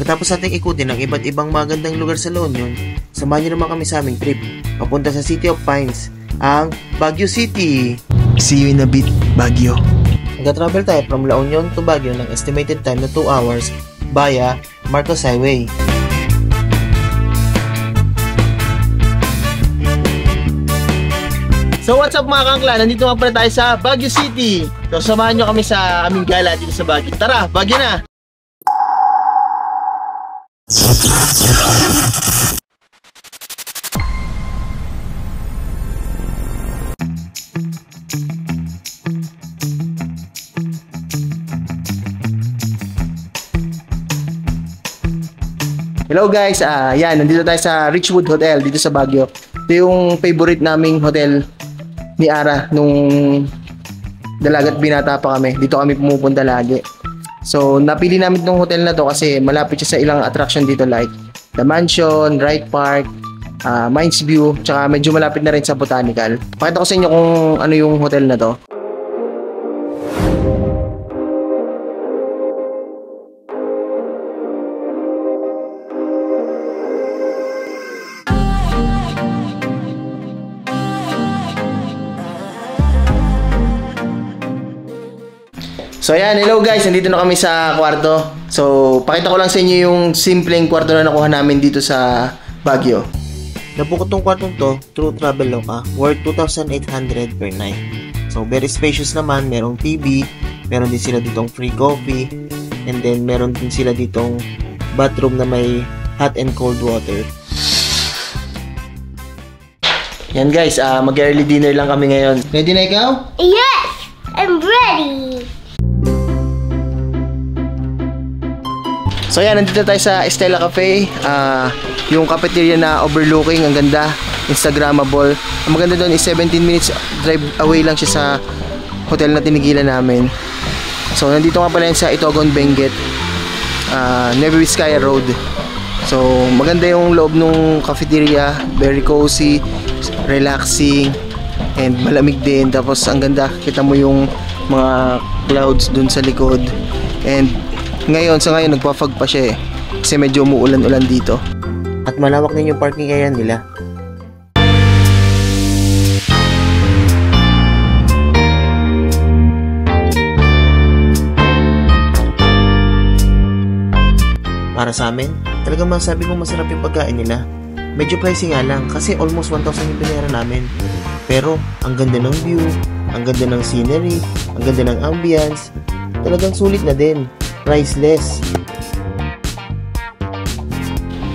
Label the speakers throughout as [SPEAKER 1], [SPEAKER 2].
[SPEAKER 1] Matapos nating ikutin ang iba't ibang magandang lugar sa La Union, samahan niyo naman kami sa aming trip papunta sa City of Pines, ang Baguio City.
[SPEAKER 2] See you in a bit, Baguio.
[SPEAKER 1] Nag-travel tayo from La Union to Baguio ng estimated time na 2 hours via Marcos Highway.
[SPEAKER 2] So what's up mga kangkla? Nandito nga pala tayo sa Baguio City. So samahan nyo kami sa aming gala dito sa Baguio. Tara, Baguio na! Hello guys, yan, nandito tayo sa Richwood Hotel dito sa Baguio. Ito yung favorite naming hotel ni Ara nung dalagat binata pa kami. Dito kami pumupunta lagi. So, napili namin itong hotel na to kasi malapit siya sa ilang attraction dito like The Mansion, Wright Park, Mines View, tsaka medyo malapit na rin sa Botanical. Pakita ko sa inyo kung ano yung hotel na to. So ayan, hello guys, nandito na kami sa kwarto. So, pakita ko lang sa inyo yung simpleng kwarto na nakuha namin dito sa Baguio.
[SPEAKER 1] Nabukod tong kwartong to through Traveloka, worth 2,800 per night. So, very spacious naman, merong TV, meron din sila ditong free coffee, and then meron din sila ditong bathroom na may hot and cold water.
[SPEAKER 2] Yan guys, mag-early dinner lang kami ngayon. Ready na ikaw?
[SPEAKER 3] Yes! I'm ready!
[SPEAKER 2] So yan, nandito tayo sa Estela Cafe, yung cafeteria na overlooking, ang ganda, Instagrammable. Ang maganda doon is 17 minutes drive away lang siya sa hotel na tinigilan namin. So nandito nga pala yan sa Itogon, Benguet, Nueva Vizcaya Road. So maganda yung loob ng cafeteria, very cozy, relaxing, and malamig din. Tapos ang ganda, kita mo yung mga clouds dun sa likod. And ngayon, sa ngayon nagpa-fog pa siya kasi medyo umuulan-ulan dito.
[SPEAKER 1] At malawak din yung parking area nila. Para sa amin, talagang masabi kong masarap yung pagkain nila. Medyo pricey nga lang kasi almost 1,000 yung pinera namin. Pero ang ganda ng view, ang ganda ng scenery, ang ganda ng ambience, talagang sulit na din. Priceless.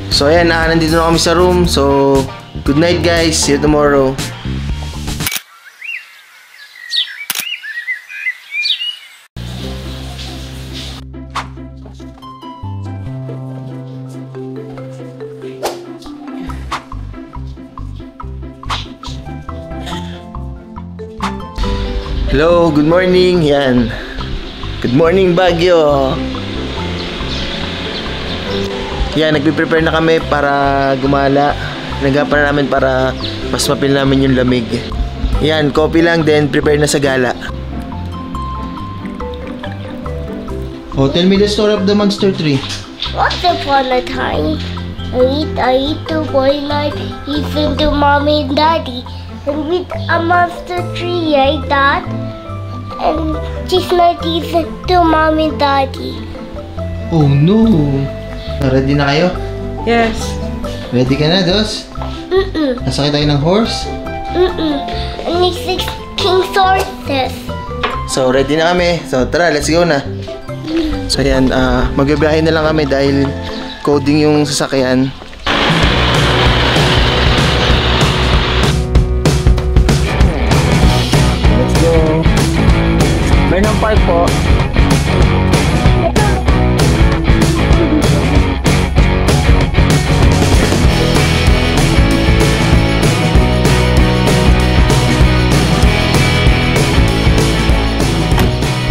[SPEAKER 2] So ayan, nandito na kami sa room. So good night guys, see you tomorrow. Hello, good morning. Yan. Good morning, Baguio! Yan, nagpe-prepare na kami para gumala. Nagapan na namin para mas mapil namin yung lamig. Yan, coffee lang, then prepare na sa gala. Oh, tell me the story of the monster tree.
[SPEAKER 3] Once upon a time, I eat to boy night, even to mommy and daddy. And with a monster tree like that, and she's not even to mommy and daddy.
[SPEAKER 2] Oh no! Ready na kayo?
[SPEAKER 3] Yes.
[SPEAKER 2] Ready ka na, Dos? Nasakay tayo ng horse?
[SPEAKER 3] And it's 6 king's horses.
[SPEAKER 2] So, ready na kami. So, tara, let's go na. So, yan, magbibiyahe na lang kami dahil coding yung sasakyan. Let's go. Burnham Park po.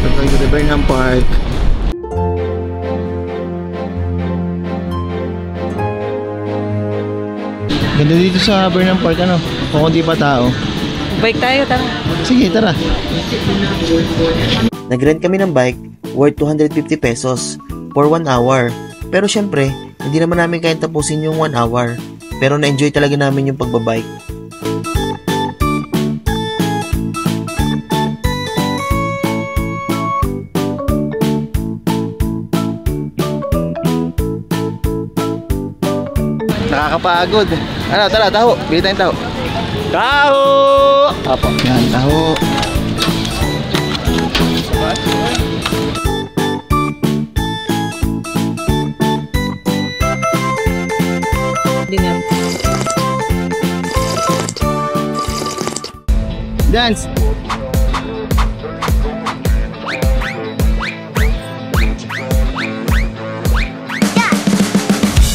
[SPEAKER 2] We're going to the Burnham Park. Ganda dito sa Burnham Park, ano? Kung hindi pa tao.
[SPEAKER 4] Bike tayo, tara.
[SPEAKER 2] Sige, tara.
[SPEAKER 1] Nag-rent kami ng bike worth 250 pesos for 1 hour. Pero syempre, hindi naman namin kayang tapusin yung 1 hour. Pero na-enjoy talaga namin yung pagbabike.
[SPEAKER 2] Nakakapagod. Ano, tara, taho. Bili tayong taho. Taho! Apo. Yan, taho. Dance.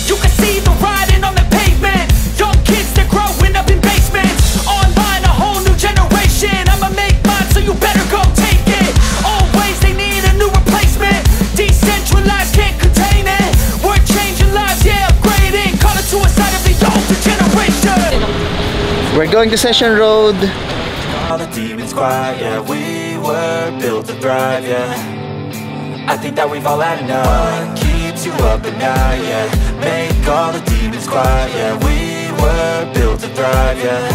[SPEAKER 4] You can see the writing on the pavement. Young kids, they're growing up in basements. Online, a whole new generation. I'ma make mine, so you better go take it. Always, they need a new replacement. Decentralized, can't contain it. We're changing lives, yeah, upgrading. Call it suicide of the older generation.
[SPEAKER 2] We're going to Session Road.
[SPEAKER 4] All the demons quiet, yeah, we were built to thrive, yeah. I think that we've all had enough. What keeps you up at night, yeah. Make all the demons quiet, yeah. We were built to thrive, yeah.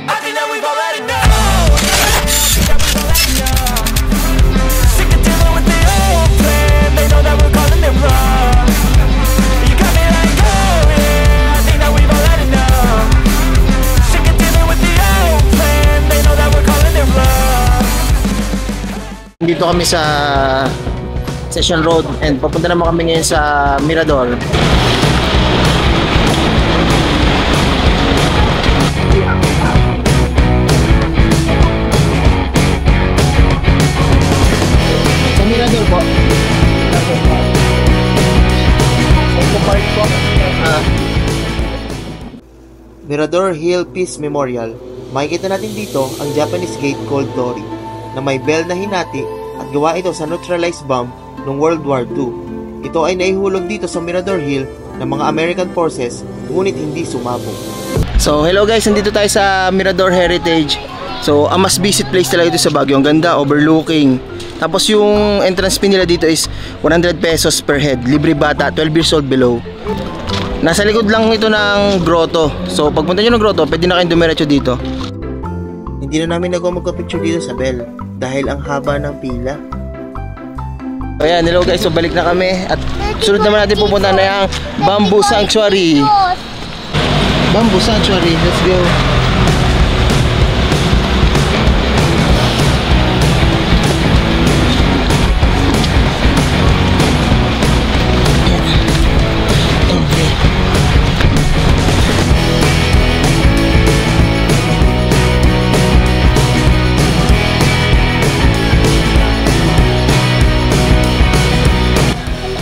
[SPEAKER 4] I think that we've all had enough. Sick of dealing with the old plan. They know that we're calling it wrong. You got me like, oh yeah. I think that we've all had enough. Sick of dealing with the old plan. They know that we're calling it wrong.
[SPEAKER 2] Dito kami sa Session Road and papunta naman kami ngayon sa Mirador. Sa Mirador po.
[SPEAKER 1] Mirador Hill Peace Memorial. Makikita natin dito ang Japanese gate called Dory na may bell na hinati at gawa ito sa neutralized bomb noong World War II. Ito ay naihulog dito sa Mirador Hill ng mga American forces ngunit hindi sumabog.
[SPEAKER 2] So hello guys, nandito tayo sa Mirador Heritage. So a must visit place talaga ito sa Baguio. Ang ganda, overlooking. Tapos yung entrance fee nila dito is 100 pesos per head. Libre bata, 12 years old below. Nasa likod lang ito ng grotto. So pagpunta nyo ng grotto, pwede na kayong dumiretso dito.
[SPEAKER 1] Hindi na namin nagawa magka-picture dito sa bell dahil ang haba ng pila.
[SPEAKER 2] Ayan, hello guys, so balik na kami. At sunod naman natin pupunta na yung Bamboo Sanctuary. Bamboo Sanctuary, let's go.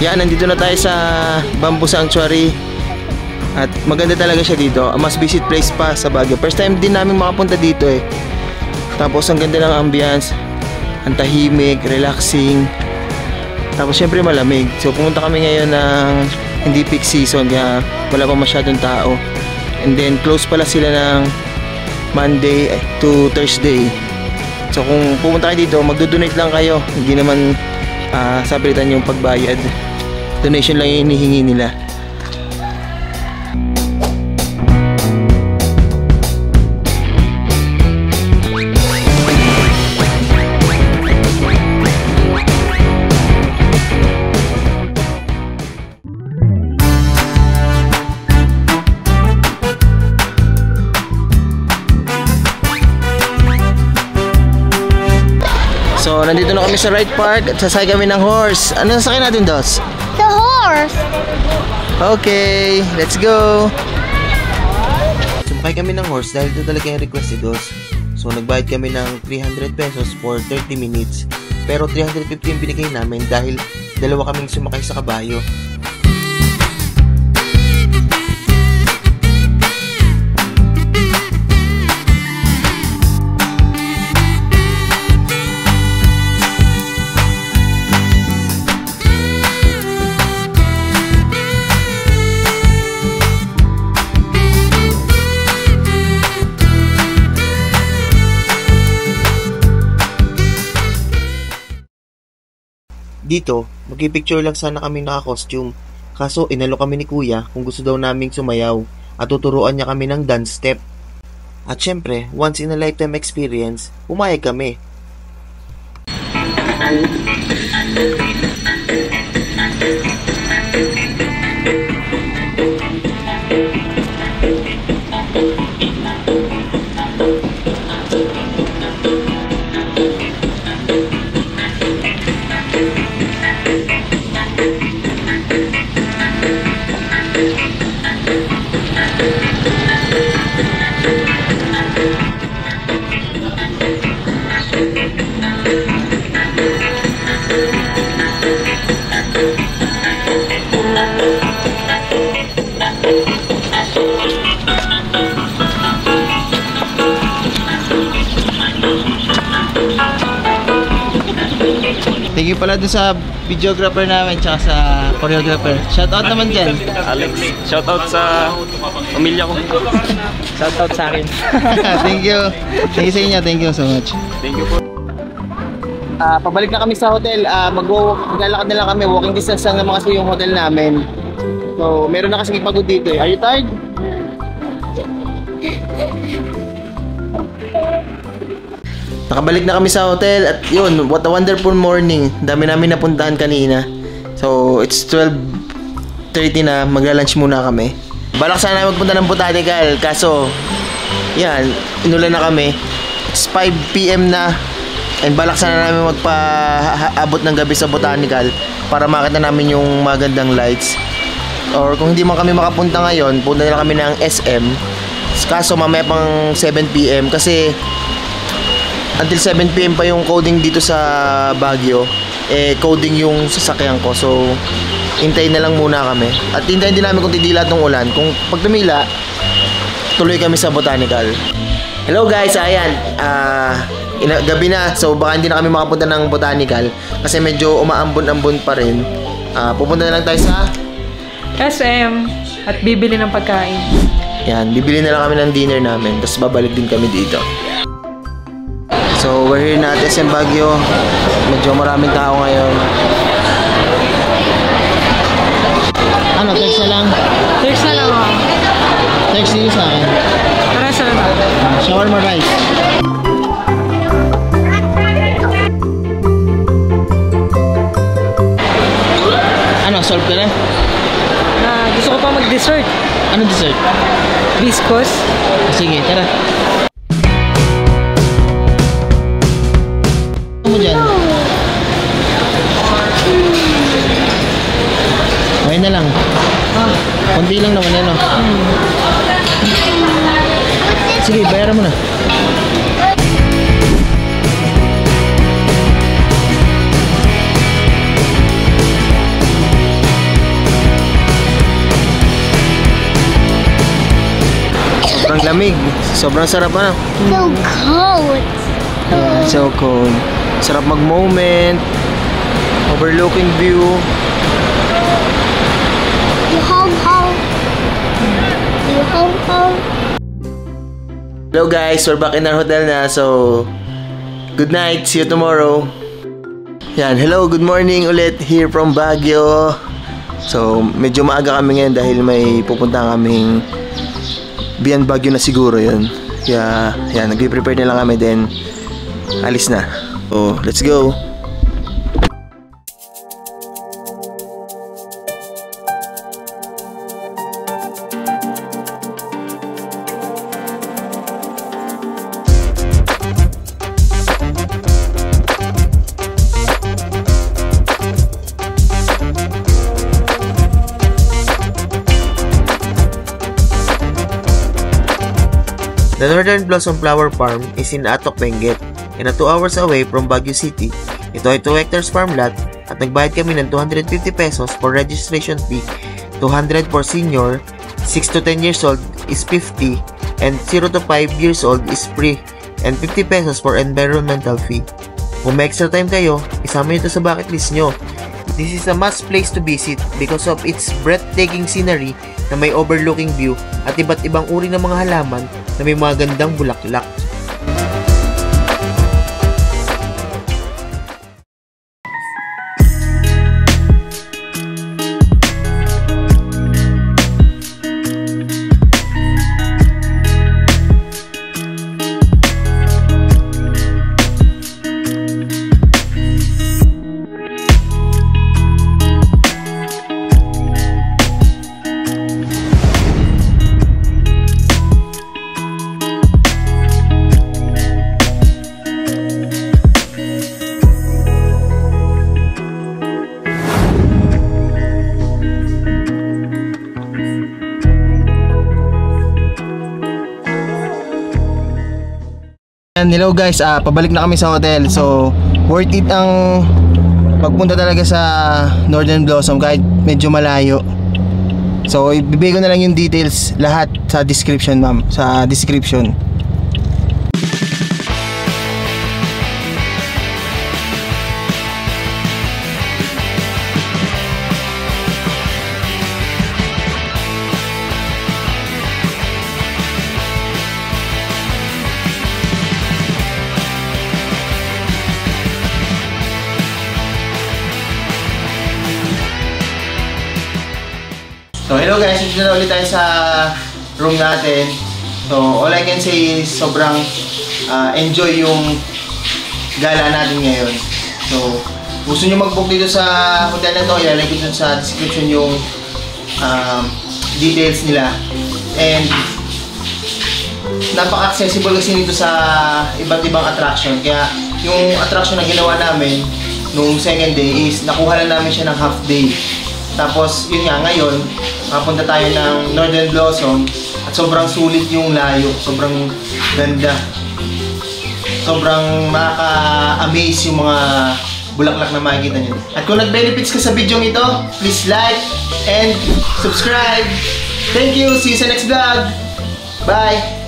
[SPEAKER 2] Yan, nandito na tayo sa Bamboo Sanctuary. At maganda talaga siya dito. A must visit place pa sa Baguio. First time din namin makapunta dito eh. Tapos ang ganda ng ambience. Ang tahimik, relaxing. Tapos syempre malamig. So pumunta kami ngayon ng hindi peak season kaya wala pa masyadong tao. And then close pala sila ng Monday to Thursday. So kung pumunta kayo dito, magdo-donate lang kayo. Hindi naman sabritan yung pagbayad. Donation lang yung hinihingi nila. So, nandito na kami sa Ride Park at sasakay kami ng horse. Ano sasakay natin, Dos?
[SPEAKER 3] The horse.
[SPEAKER 2] Okay, let's go.
[SPEAKER 1] Sumakay kami ng horse dahil ito talaga yung request ni Dos. So nagbayad kami ng 300 pesos for 30 minutes. Pero 350 yung binigay namin dahil dalawa kaming sumakay sa kabayo. Dito, magpipicture lang sana kami naka-costume Kaso inalo kami ni kuya kung gusto daw naming sumayaw at tuturuan niya kami ng dance step. At syempre, once in a lifetime experience, pumayag kami.
[SPEAKER 2] Thank you pala dun sa videographer namin tsaka sa choreographer. Shoutout naman dyan.
[SPEAKER 5] Alex, shoutout sa pamilya ko. Shoutout sa akin.
[SPEAKER 2] Thank you. Thank you sa inyo. Thank you so much.
[SPEAKER 5] Thank you po.
[SPEAKER 2] Pabalik na kami sa hotel. Maglalakad na lang kami. Walking distance lang naman kasi yung hotel namin. So, meron na kasing ipagod dito. Are you tired? Nakabalik na kami sa hotel at yun, what a wonderful morning. Dami namin napuntahan kanina. So, it's 12:30 na, magla-lunch muna kami. Balak sana magpunta ng botanical, kaso yan, inulan na kami. It's 5 PM na and balak sana namin magpa-abot ng gabi sa botanical para makita namin yung magandang lights. Or kung hindi man kami makapunta ngayon, punta na lang kami ng SM. Kaso mamaya pang 7 PM kasi until 7 PM pa yung coding dito sa Baguio. Coding yung sasakyan ko. So, hintayin na lang muna kami. At hintayin din namin kung tidila itong ulan. Kung pag tumila, tuloy kami sa botanical. Hello guys, ayan. Gabi na. So, baka hindi na kami makapunta ng botanical kasi medyo umaambon-ambon pa rin. Pupunta na lang tayo sa
[SPEAKER 6] SM at bibili ng pagkain.
[SPEAKER 2] yan, bibili na lang kami ng dinner namin. Tapos babalik din kami dito. So, we're here na at SM Baguio. Medyo maraming tao ngayon. Ano, text na lang?
[SPEAKER 6] Text na lang ako.
[SPEAKER 2] Text niyo sa akin.
[SPEAKER 6] Para sa lang.
[SPEAKER 2] Shawarma rice. Ano, solve ka na?
[SPEAKER 6] Gusto ko pa mag-dessert.
[SPEAKER 2] Ano dessert?
[SPEAKER 6] Viscous.
[SPEAKER 2] Sige, tara. Ano mo dyan? Okay na lang. Kunti lang naman yan, no? Sige, bayaran mo na. Sobrang lamig. Sobrang sarap, ano?
[SPEAKER 3] So cold.
[SPEAKER 2] Yeah, so cold. Sarap mag-moment. Overlooking view.
[SPEAKER 3] You home. You home.
[SPEAKER 2] Hello guys, we're back in our hotel na. So, good night. See you tomorrow. Yan, hello, good morning ulit here from Baguio. So, medyo maaga kami ngayon dahil may pupunta kaming beyond Baguio na siguro yun. Kaya, yan, nagpe-prepare na lang kami then alis na. So, let's go.
[SPEAKER 1] The Northern Blossom Flower Farm is in Atok, Benguet and 2 hours away from Baguio City. Ito ay 2 hectares farm lot at nagbayad kami ng 250 pesos for registration fee, 200 for senior, 6 to 10 years old is 50, and 0 to 5 years old is free, and 50 pesos for environmental fee. Kung may extra time kayo, isama nyo ito sa bucket list nyo. This is a must place to visit because of its breathtaking scenery na may overlooking view at iba't ibang uri ng mga halaman na may mga gandang bulaklak.
[SPEAKER 2] ayan, hello guys, pabalik na kami sa hotel. So, worth it ang pagpunta talaga sa Northern Blossom kahit medyo malayo. So, ibibigay ko na lang yung details lahat sa description, ma'am. Sa description. So hello guys, dito na ulit tayo sa room natin. So all I can say is sobrang enjoy yung gala natin ngayon. So gusto nyo mag-book dito sa hotel na to, ilalagay ko dun sa description yung details nila. And napaka-accessible kasi nito sa iba't ibang attraction. Kaya yung attraction na ginawa namin nung second day is nakuha lang namin siya ng half day. Tapos yun nga, ngayon mapunta tayo ng Northern Blossom at sobrang sulit yung layo, sobrang ganda, sobrang makaka-amaze yung mga bulaklak na makikita nyo. At kung nag-benefits ka sa video ito, please like and subscribe. Thank you, see you sa next vlog. Bye!